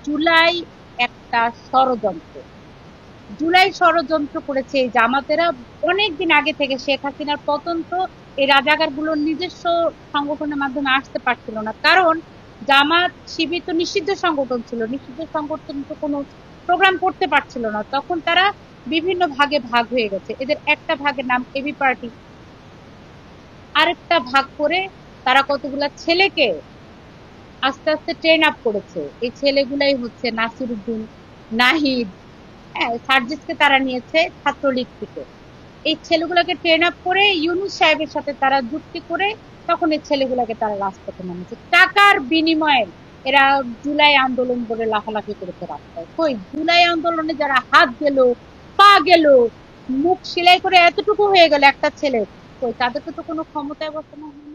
জুলাই একটা ষড়যন্ত্র। জুলাই ষড়যন্ত্র করেছে এই জামাতেরা অনেকদিন আগে থেকে। শেখ হাসিনার পতন তো এই রাজাকার গুলোর নিজস্ব সংগঠনের মাধ্যমে আসতে পারছিল না, কারণ জামাত শিবির তো নিষিদ্ধ সংগঠন ছিল, নিষিদ্ধ সংগঠন তো কোনো প্রোগ্রাম করতে পারছিল না, তখন তারা বিভিন্ন ভাগে ভাগ হয়ে গেছে। এদের একটা ভাগের নাম এবি পার্টি, আরেকটা ভাগ করে তারা কতগুলা ছেলেকে আস্তে আস্তে ট্রেন আপ করেছে। এই ছেলেগুলাই হচ্ছে নাসির উদ্দিন, নাহিদ, হ্যাঁ, সার্জিসকে তারা নিয়েছে ছাত্রলীগ থেকে। এই ছেলেগুলোকে ট্রেন আপ করে ইউনূস সাহেবের সাথে তারা যুক্তি করে তখন এই ছেলেগুলোকে তারা রাজপথে নামিয়েছে টাকার বিনিময়ে। এরা জুলাই আন্দোলন করে লাফালাফি করেছে রাস্তায়। কই জুলাই আন্দোলনে যারা হাত গেল, পা গেল, মুখ সেলাই করে এতটুকু হয়ে গেল একটা ছেলে, কই তাদেরকে তো কোনো ক্ষমতায় বসানো হয়নি।